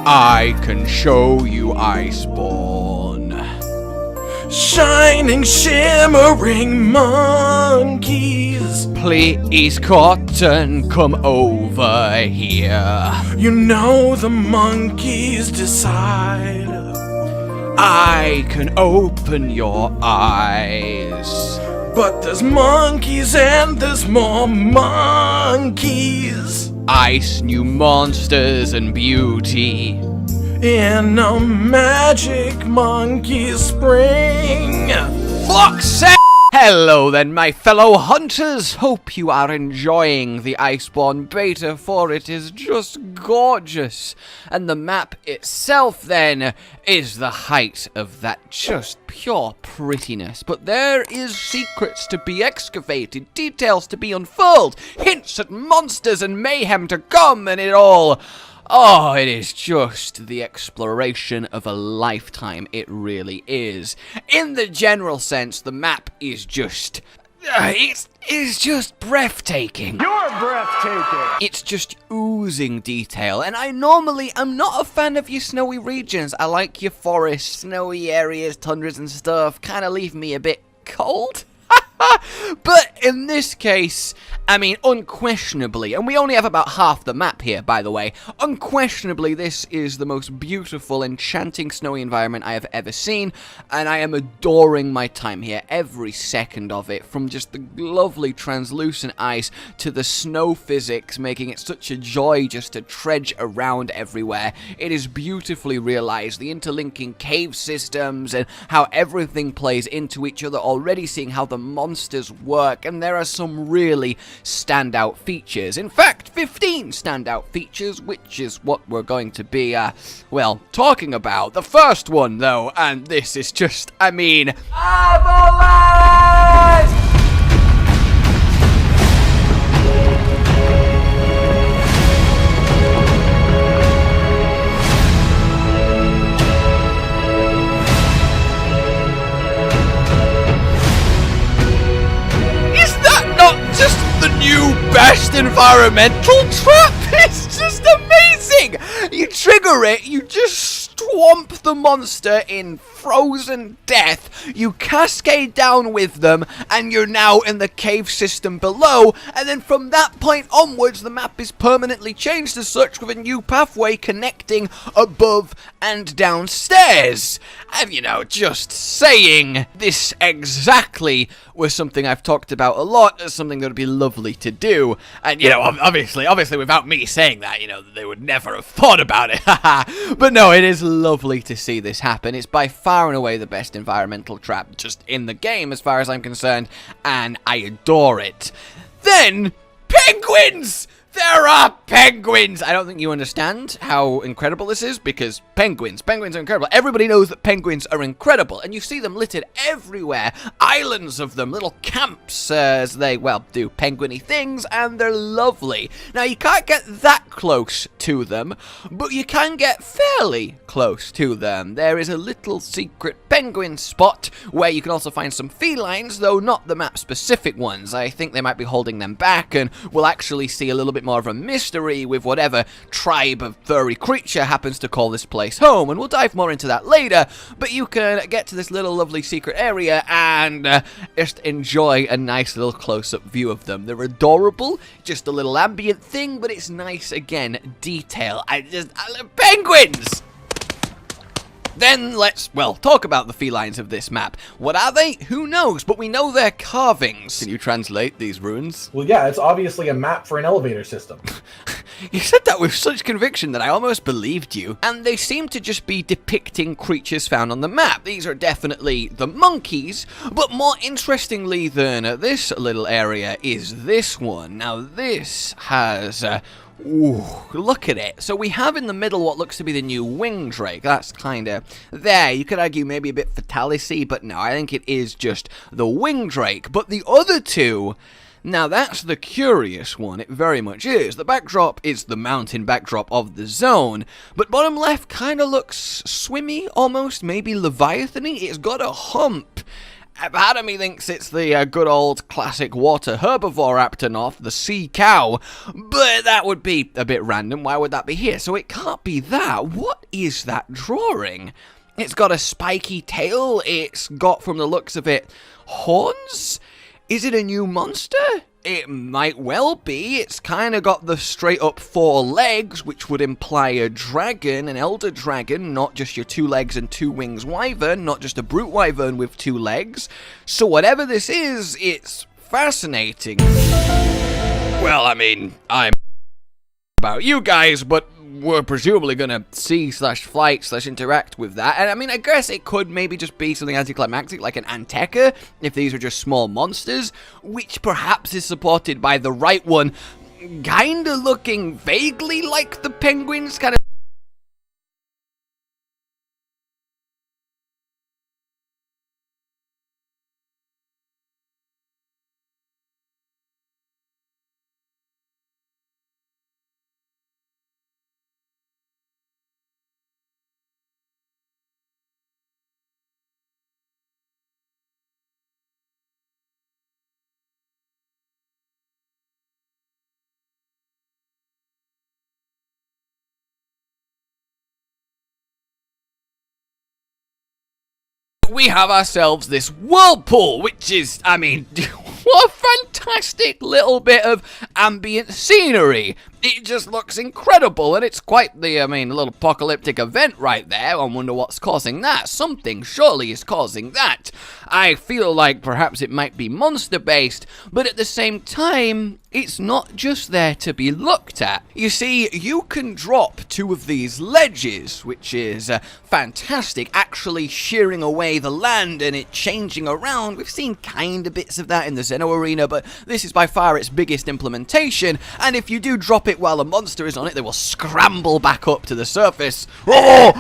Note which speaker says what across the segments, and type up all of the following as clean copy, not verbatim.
Speaker 1: I can show you Iceborne.
Speaker 2: Shining, shimmering monkeys.
Speaker 1: Please, Cotton, come over here.
Speaker 2: You know the monkeys decide.
Speaker 1: I can open your eyes.
Speaker 2: But there's monkeys and there's more monkeys.
Speaker 1: Ice, new monsters and beauty.
Speaker 2: In a magic monkey spring.
Speaker 1: Fuck's sake! Hello then, my fellow hunters. Hope you are enjoying the Iceborne beta, for it is just gorgeous. And the map itself then is the height of that just pure prettiness. But there is secrets to be excavated, details to be unfurled, hints at monsters and mayhem to come, and it all... Oh, it is just the exploration of a lifetime, it really is. In the general sense, the map is just... it's just breathtaking.
Speaker 3: You're breathtaking!
Speaker 1: It's just oozing detail, and I normally am not a fan of your snowy regions. I like your forests, snowy areas, tundras and stuff, kind of leave me a bit cold. But in this case, I mean, unquestionably, and we only have about half the map here, by the way, unquestionably this is the most beautiful, enchanting snowy environment I have ever seen, and I am adoring my time here, every second of it, from just the lovely translucent ice to the snow physics, making it such a joy just to trudge around everywhere. It is beautifully realized, the interlinking cave systems, and how everything plays into each other, already seeing how the monsters work, and there are some really standout features. In fact, 15 standout features, which is what we're going to be, well, talking about. The first one, though, and this is just, I mean... new best environmental trap. It's just amazing. You trigger it, you just swamp the monster in frozen death, you cascade down with them, and you're now in the cave system below, and then from that point onwards the map is permanently changed as such, with a new pathway connecting above and downstairs. And you know, just saying, this exactly was something I've talked about a lot as something that would be lovely to do, and you know, obviously without me saying that, you know, they would never have thought about it. But no, it is lovely to see this happen. It's by far and away the best environmental trap just in the game as far as I'm concerned, and I adore it. Then, penguins! There are penguins! I don't think you understand how incredible this is, because penguins are incredible. Everybody knows that penguins are incredible, and you see them littered everywhere. Islands of them, little camps, as they, well, do penguin-y things, and they're lovely. Now, you can't get that close to them, but you can get fairly close to them. There is a little secret penguin spot where you can also find some felines, though not the map-specific ones. I think they might be holding them back, and we'll actually see a little bit more of a mystery with whatever tribe of furry creature happens to call this place home, and we'll dive more into that later. But you can get to this little lovely secret area and just enjoy a nice little close-up view of them. They're adorable, just a little ambient thing, but it's nice, again, detail. I love penguins! Then let's, well, talk about the felines of this map. What are they? Who knows? But we know they're carvings. Can you translate these runes?
Speaker 3: Well, yeah, it's obviously a map for an elevator system.
Speaker 1: You said that with such conviction that I almost believed you. And they seem to just be depicting creatures found on the map. These are definitely the monkeys, but more interestingly than this little area is this one. Now this has... Ooh, look at it. So we have in the middle what looks to be the new wing drake. That's kind of there. You could argue maybe a bit fatality, but no, I think it is just the wing drake. But the other two, now that's the curious one. It very much is. The backdrop is the mountain backdrop of the zone, but bottom left kind of looks swimmy, almost, maybe Leviathan-y. It's got a hump. Part of me thinks it's the good old classic water herbivore Aptonoth, the sea cow, but that would be a bit random. Why would that be here? So it can't be that. What is that drawing? It's got a spiky tail. It's got, from the looks of it, horns? Is it a new monster? It might well be. It's kind of got the straight up 4 legs, which would imply a dragon, an elder dragon, not just your 2 legs and 2 wings wyvern, not just a brute wyvern with 2 legs. So whatever this is, it's fascinating. Well, I mean, I'm about you guys, but we're presumably gonna see/flight/interact with that, and I mean, I guess it could maybe just be something anticlimactic like an Anteca, if these were just small monsters, which perhaps is supported by the right one, kinda looking vaguely like the penguins, kind of. We have ourselves this Whirlpool, which is, I mean, what a fantastic little bit of ambient scenery. It just looks incredible, and it's quite the, I mean, little apocalyptic event right there. I wonder what's causing that. Something surely is causing that. I feel like perhaps it might be monster-based, but at the same time, it's not just there to be looked at. You see, you can drop 2 of these ledges, which is fantastic, actually shearing away the land and it changing around. We've seen kind of bits of that in the Xeno Arena, but this is by far its biggest implementation, and if you do drop it while a monster is on it, they will scramble back up to the surface. Oh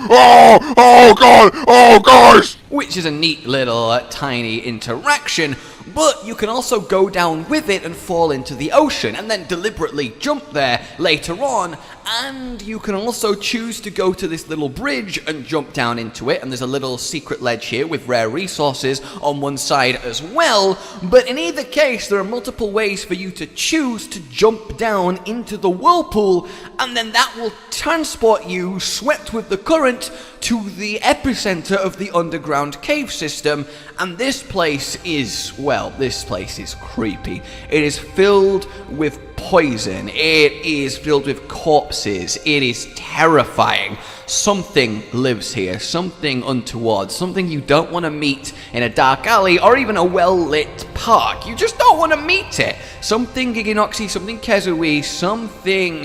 Speaker 1: god, oh gosh! Which is a neat little tiny interaction. But you can also go down with it and fall into the ocean, and then deliberately jump there later on, and you can also choose to go to this little bridge and jump down into it, and there's a little secret ledge here with rare resources on one side as well. But in either case, there are multiple ways for you to choose to jump down into the Whirlpool, and then that will transport you, swept with the current, to the epicenter of the underground cave system. And this place is, well, this place is creepy. It is filled with poison. It is filled with corpses. It is terrifying. Something lives here, something untoward, something you don't want to meet in a dark alley or even a well-lit park. You just don't want to meet it. Something Giginoxy, something Kezui, something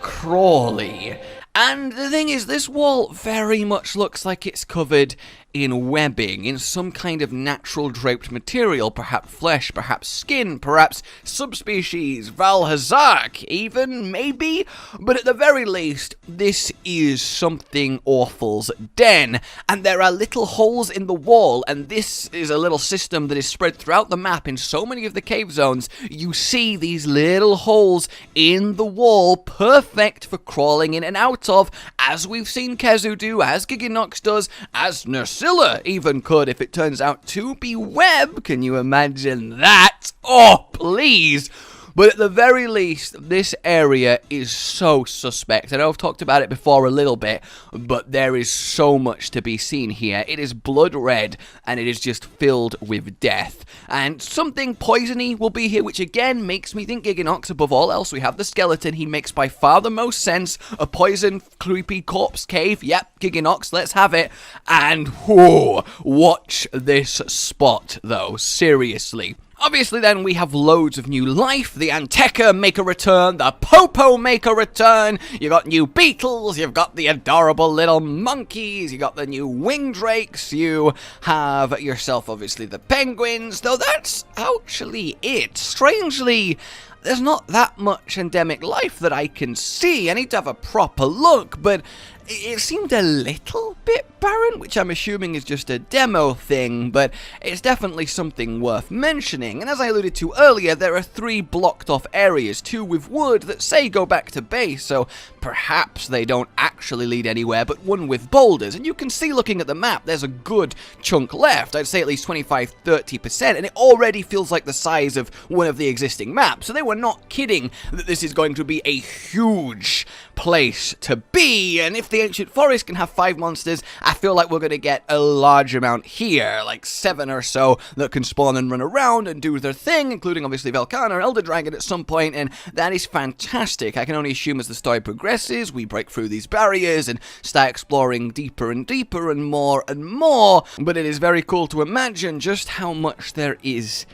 Speaker 1: crawly. And the thing is, this wall very much looks like it's covered in webbing, in some kind of natural draped material, perhaps flesh, perhaps skin, perhaps subspecies, Valhazak, even, maybe? But at the very least, this is something awful's den, and there are little holes in the wall, and this is a little system that is spread throughout the map in so many of the cave zones. You see these little holes in the wall, perfect for crawling in and out of, as we've seen Kezu do, as Giginox does, as Nerscylla even could if it turns out to be web. Can you imagine that? Oh, please. But at the very least, this area is so suspect. I know I've talked about it before a little bit, but there is so much to be seen here. It is blood red, and it is just filled with death. And something poisony will be here, which again makes me think Giginox. Above all else, we have the skeleton. He makes by far the most sense. A poison, creepy corpse cave. Yep, Giginox, let's have it. And whoa, watch this spot, though. Seriously. Obviously then we have loads of new life. The Anteca make a return, the Popo make a return, you got new beetles, you've got the adorable little monkeys, you got the new wing drakes, you have yourself obviously the penguins, though that's actually it. Strangely, there's not that much endemic life that I can see. I need to have a proper look, but it seemed a little bit barren, which I'm assuming is just a demo thing, but it's definitely something worth mentioning. And as I alluded to earlier, there are 3 blocked off areas, 2 with wood that say go back to base, so perhaps they don't actually lead anywhere, but 1 with boulders. And you can see, looking at the map, there's a good chunk left. I'd say at least 25-30%, and it already feels like the size of one of the existing maps. So they were not kidding that this is going to be a huge place to be. And if the Ancient Forest can have 5 monsters, I feel like we're going to get a large amount here, like 7 or so that can spawn and run around and do their thing, including obviously Velkhana or Elder Dragon at some point, and that is fantastic. I can only assume as the story progresses, we break through these barriers and start exploring deeper and deeper and more, but it is very cool to imagine just how much there is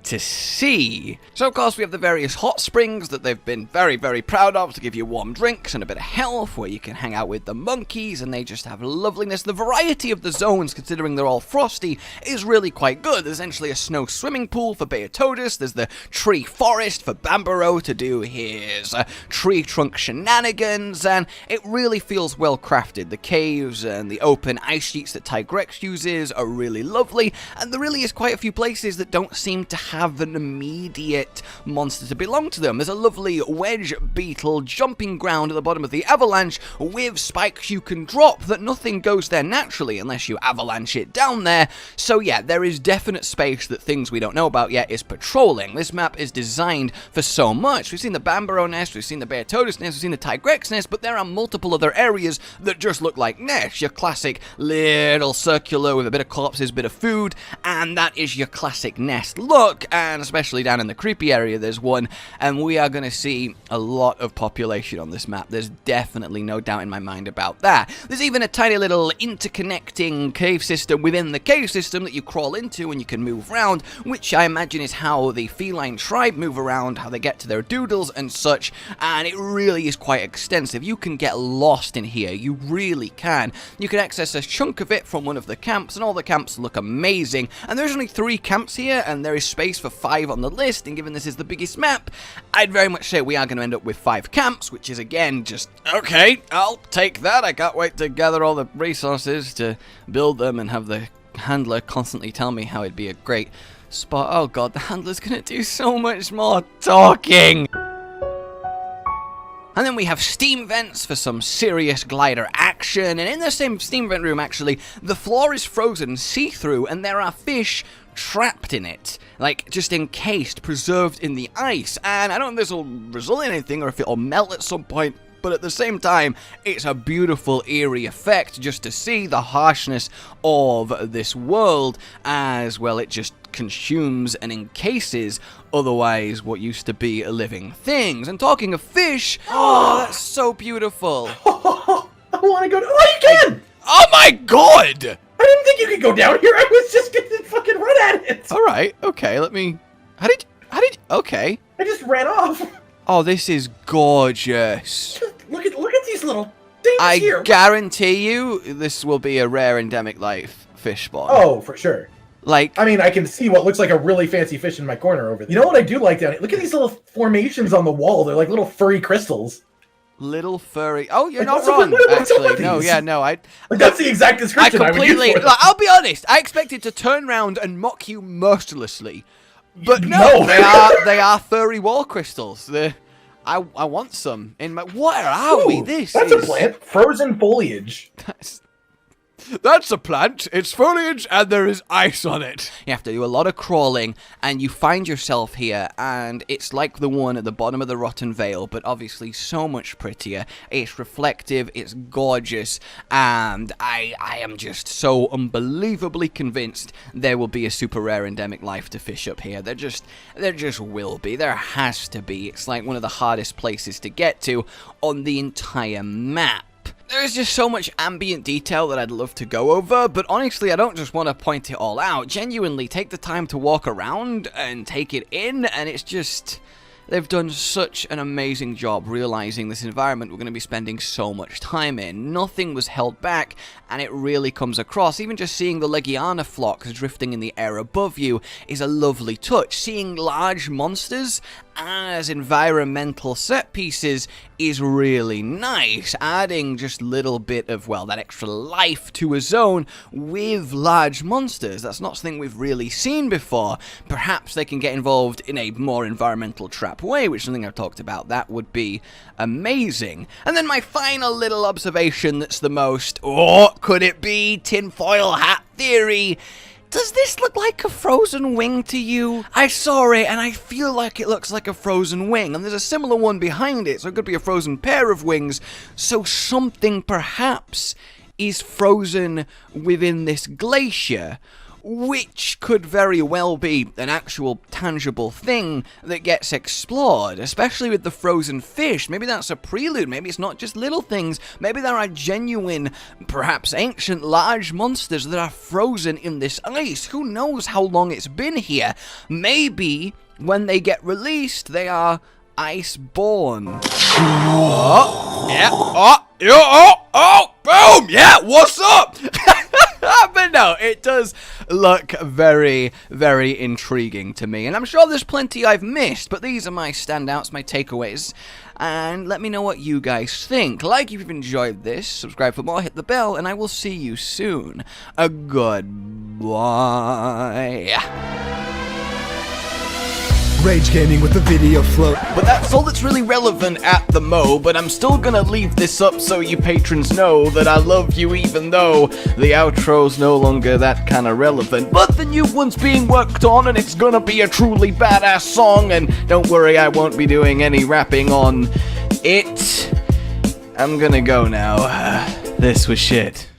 Speaker 1: to see. So of course we have the various hot springs that they've been very, very proud of to give you warm drinks and a bit of health, where you can hang out with the monkeys and they just have loveliness. The variety of the zones, considering they're all frosty, is really quite good. There's essentially a snow swimming pool for Beotodus, there's the tree forest for Bambaro to do his tree trunk shenanigans, and it really feels well crafted. The caves and the open ice sheets that Tigrex uses are really lovely, and there really is quite a few places that don't seem to have an immediate monster to belong to them. There's a lovely wedge beetle jumping ground at the bottom of the avalanche with spikes you can drop that nothing goes there naturally unless you avalanche it down there. So yeah, there is definite space that things we don't know about yet is patrolling. This map is designed for so much. We've seen the Bambaro nest, we've seen the Beotodus nest, we've seen the Tigrex nest, but there are multiple other areas that just look like nests. Your classic little circular with a bit of corpses, bit of food, and that is your classic nest look. And especially down in the creepy area there's one, and we are going to see a lot of population on this map. There's definitely no doubt in my mind about that. There's even a tiny little interconnecting cave system within the cave system that you crawl into and you can move around, which I imagine is how the feline tribe move around, how they get to their doodles and such, and it really is quite extensive. You can get lost in here, you really can. You can access a chunk of it from one of the camps, and all the camps look amazing, and there's only 3 camps here, and there is space for 5 on the list, and given this is the biggest map, I'd very much say we are going to end up with 5 camps, which is again just, okay, I'll take that. I can't wait to gather all the resources to build them and have the handler constantly tell me how it'd be a great spot. Oh god, the handler's going to do so much more talking! And then we have steam vents for some serious glider action, and in the same steam vent room actually, the floor is frozen see-through and there are fish trapped in it, like just encased, preserved in the ice, and I don't know if this will result in anything or if it'll melt at some point, but at the same time, it's a beautiful, eerie effect just to see the harshness of this world as well. It just consumes and encases otherwise what used to be living things. And talking of fish, oh, that's so beautiful.
Speaker 3: I want to go. Oh, you can!
Speaker 1: Oh my god!
Speaker 3: I didn't think you could go down here. I was just gonna fucking run at it.
Speaker 1: All right, okay. Let me. How did? Okay.
Speaker 3: I just ran off.
Speaker 1: Oh, this is gorgeous.
Speaker 3: Look at these little things here.
Speaker 1: I guarantee you, this will be a rare endemic life fish spawn.
Speaker 3: Oh, for sure.
Speaker 1: Like,
Speaker 3: I mean, I can see what looks like a really fancy fish in my corner over there. You know what I do like down here? Look at these little formations on the wall. They're like little furry crystals.
Speaker 1: Little furry. Oh, you're
Speaker 3: Like,
Speaker 1: not
Speaker 3: what's up
Speaker 1: wrong.
Speaker 3: with- what's up with
Speaker 1: Actually, no,
Speaker 3: these?
Speaker 1: yeah, no.
Speaker 3: Like, that's the exact
Speaker 1: I
Speaker 3: description I would use
Speaker 1: completely.
Speaker 3: for them.
Speaker 1: Like, I'll be honest. I expected to turn around and mock you mercilessly, but no,
Speaker 3: No.
Speaker 1: they are furry wall crystals. I want some in my. What are we?
Speaker 3: Ooh,
Speaker 1: This
Speaker 3: that's
Speaker 1: is
Speaker 3: a plant. Frozen foliage.
Speaker 1: That's a plant. It's foliage and there is ice on it. You have to do a lot of crawling and you find yourself here and it's like the one at the bottom of the Rotten Vale, but obviously so much prettier. It's reflective, it's gorgeous, and I am just so unbelievably convinced there will be a super rare endemic life to fish up here. There just will be. There has to be. It's like one of the hardest places to get to on the entire map. There's just so much ambient detail that I'd love to go over, but honestly, I don't just want to point it all out. Genuinely, take the time to walk around and take it in, and it's just... They've done such an amazing job realizing this environment we're going to be spending so much time in. Nothing was held back, and it really comes across. Even just seeing the Legiana flocks drifting in the air above you is a lovely touch. Seeing large monsters as environmental set pieces is really nice, adding just a little bit of, well, that extra life to a zone with large monsters. That's not something we've really seen before. Perhaps they can get involved in a more environmental trap way, which is something I've talked about. That would be amazing. And then my final little observation that's the most, oh, could it be tinfoil hat theory? Does this look like a frozen wing to you? I saw it and I feel like it looks like a frozen wing, and there's a similar one behind it, so it could be a frozen pair of wings. So something perhaps is frozen within this glacier, which could very well be an actual tangible thing that gets explored, especially with the frozen fish. Maybe that's a prelude, maybe it's not just little things, maybe there are genuine, perhaps ancient, large monsters that are frozen in this ice. Who knows how long it's been here? Maybe when they get released, they are iceborne. Oh, yeah, boom, yeah, what's up? But no, it does look very, very intriguing to me. And I'm sure there's plenty I've missed, but these are my standouts, my takeaways. And let me know what you guys think. Like if you've enjoyed this, subscribe for more, hit the bell, and I will see you soon. Goodbye.
Speaker 4: Rage Gaming with the video float.
Speaker 1: But that's all that's really relevant at the mo, but I'm still gonna leave this up so you patrons know that I love you even though the outro's no longer that kind of relevant. But the new one's being worked on and it's gonna be a truly badass song, and don't worry, I won't be doing any rapping on it. I'm gonna go now. This was shit.